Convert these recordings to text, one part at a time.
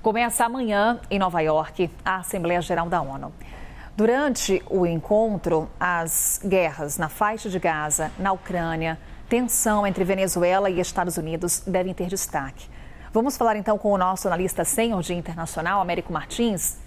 Começa amanhã, em Nova York, a Assembleia Geral da ONU. Durante o encontro, as guerras na faixa de Gaza, na Ucrânia, tensão entre Venezuela e Estados Unidos devem ter destaque. Vamos falar então com o nosso analista sênior de internacional, Américo Martins.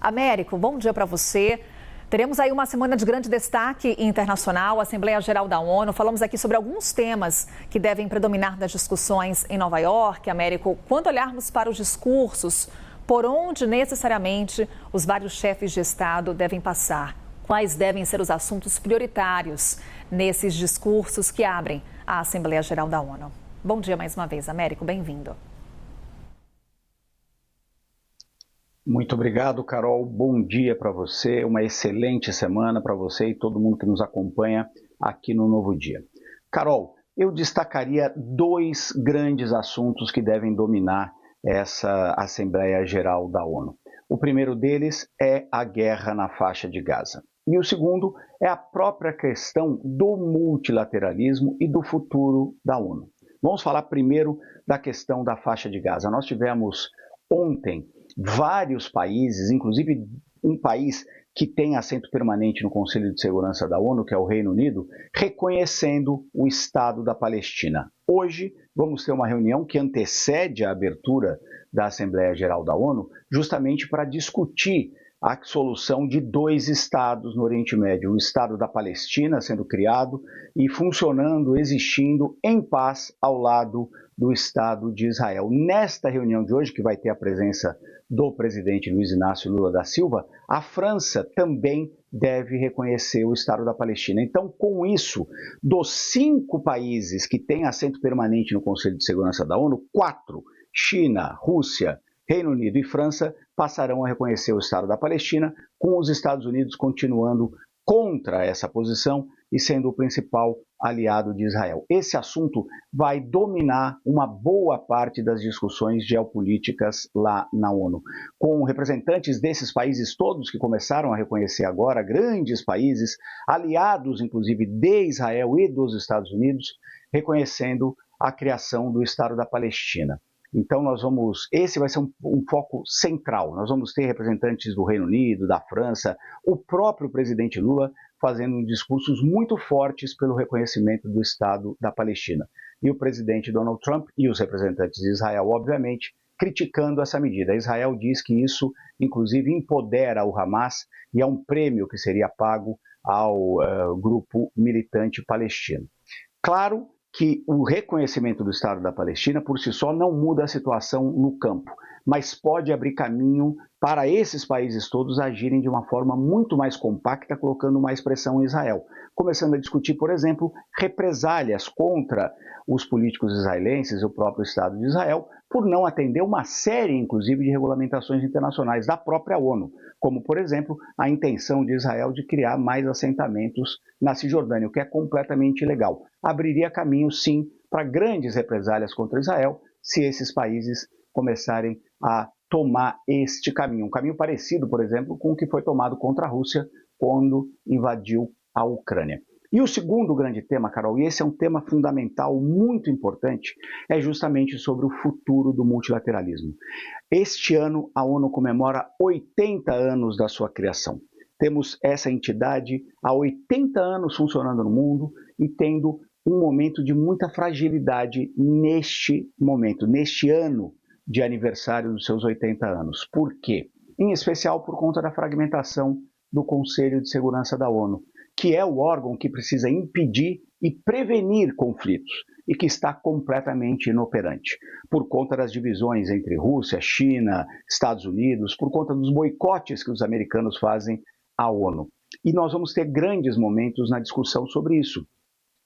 Américo, bom dia para você. Teremos aí uma semana de grande destaque internacional, Assembleia Geral da ONU. Falamos aqui sobre alguns temas que devem predominar nas discussões em Nova York. Américo, quando olharmos para os discursos, por onde necessariamente os vários chefes de Estado devem passar? Quais devem ser os assuntos prioritários nesses discursos que abrem a Assembleia Geral da ONU? Bom dia mais uma vez, Américo, bem-vindo. Muito obrigado, Carol. Bom dia para você, uma excelente semana para você e todo mundo que nos acompanha aqui no Novo Dia. Carol, eu destacaria dois grandes assuntos que devem dominar essa Assembleia Geral da ONU. O primeiro deles é a guerra na faixa de Gaza. E o segundo é a própria questão do multilateralismo e do futuro da ONU. Vamos falar primeiro da questão da faixa de Gaza. Nós tivemos ontem vários países, inclusive um país que tem assento permanente no Conselho de Segurança da ONU, que é o Reino Unido, reconhecendo o Estado da Palestina. Hoje vamos ter uma reunião que antecede a abertura da Assembleia Geral da ONU, justamente para discutir a solução de dois estados no Oriente Médio, o Estado da Palestina sendo criado e funcionando, existindo em paz ao lado do Estado de Israel. Nesta reunião de hoje, que vai ter a presença do presidente Luiz Inácio Lula da Silva, a França também deve reconhecer o Estado da Palestina. Então, com isso, dos 5 países que têm assento permanente no Conselho de Segurança da ONU, 4, China, Rússia, Reino Unido e França, passarão a reconhecer o Estado da Palestina, com os Estados Unidos continuando contra essa posição e sendo o principal aliado de Israel. Esse assunto vai dominar uma boa parte das discussões geopolíticas lá na ONU, com representantes desses países todos que começaram a reconhecer agora, grandes países, aliados inclusive de Israel e dos Estados Unidos, reconhecendo a criação do Estado da Palestina. Então esse vai ser um foco central. Nós vamos ter representantes do Reino Unido, da França, o próprio presidente Lula fazendo discursos muito fortes pelo reconhecimento do Estado da Palestina. E o presidente Donald Trump e os representantes de Israel, obviamente, criticando essa medida. Israel diz que isso, inclusive, empodera o Hamas e é um prêmio que seria pago ao grupo militante palestino. Claro que o reconhecimento do Estado da Palestina, por si só, não muda a situação no campo, mas pode abrir caminho para esses países todos agirem de uma forma muito mais compacta, colocando mais pressão em Israel, começando a discutir, por exemplo, represálias contra os políticos israelenses e o próprio Estado de Israel, por não atender uma série, inclusive, de regulamentações internacionais da própria ONU, como, por exemplo, a intenção de Israel de criar mais assentamentos na Cisjordânia, o que é completamente ilegal. Abriria caminho, sim, para grandes represálias contra Israel, se esses países começarem a tomar este caminho. Um caminho parecido, por exemplo, com o que foi tomado contra a Rússia quando invadiu a Ucrânia. E o segundo grande tema, Carol, e esse é um tema fundamental, muito importante, é justamente sobre o futuro do multilateralismo. Este ano, a ONU comemora 80 anos da sua criação. Temos essa entidade há 80 anos funcionando no mundo e tendo um momento de muita fragilidade neste momento, neste ano de aniversário dos seus 80 anos. Por quê? Em especial por conta da fragmentação do Conselho de Segurança da ONU, que é o órgão que precisa impedir e prevenir conflitos e que está completamente inoperante, por conta das divisões entre Rússia, China, Estados Unidos, por conta dos boicotes que os americanos fazem à ONU. E nós vamos ter grandes momentos na discussão sobre isso,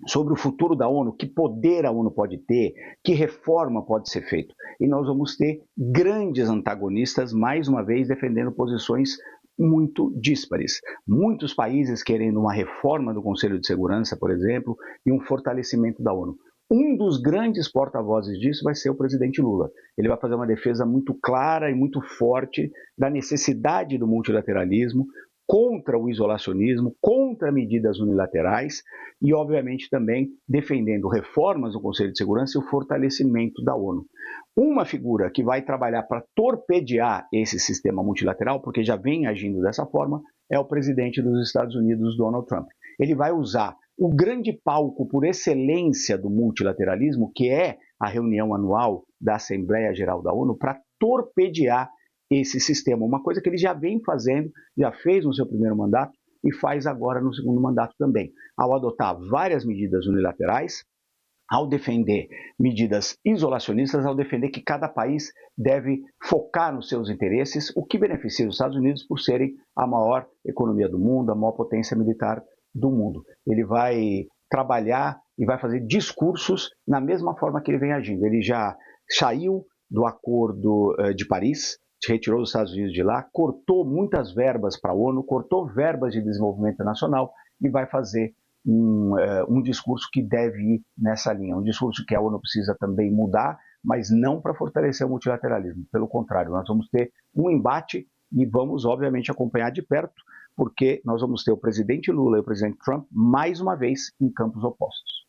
sobre o futuro da ONU, que poder a ONU pode ter, que reforma pode ser feita. E nós vamos ter grandes antagonistas, mais uma vez, defendendo posições muito díspares. Muitos países querendo uma reforma do Conselho de Segurança, por exemplo, e um fortalecimento da ONU. Um dos grandes porta-vozes disso vai ser o presidente Lula. Ele vai fazer uma defesa muito clara e muito forte da necessidade do multilateralismo, contra o isolacionismo, contra medidas unilaterais e, obviamente, também defendendo reformas no Conselho de Segurança e o fortalecimento da ONU. Uma figura que vai trabalhar para torpedear esse sistema multilateral, porque já vem agindo dessa forma, é o presidente dos Estados Unidos, Donald Trump. Ele vai usar o grande palco por excelência do multilateralismo, que é a reunião anual da Assembleia Geral da ONU, para torpedear esse sistema. Uma coisa que ele já vem fazendo, já fez no seu primeiro mandato e faz agora no segundo mandato também, ao adotar várias medidas unilaterais, ao defender medidas isolacionistas, ao defender que cada país deve focar nos seus interesses, o que beneficia os Estados Unidos por serem a maior economia do mundo, a maior potência militar do mundo. Ele vai trabalhar e vai fazer discursos na mesma forma que ele vem agindo. Ele já saiu do Acordo de Paris, se retirou dos Estados Unidos de lá, cortou muitas verbas para a ONU, cortou verbas de desenvolvimento nacional e vai fazer um discurso que deve ir nessa linha, um discurso que a ONU precisa também mudar, mas não para fortalecer o multilateralismo. Pelo contrário, nós vamos ter um embate e vamos, obviamente, acompanhar de perto, porque nós vamos ter o presidente Lula e o presidente Trump, mais uma vez, em campos opostos.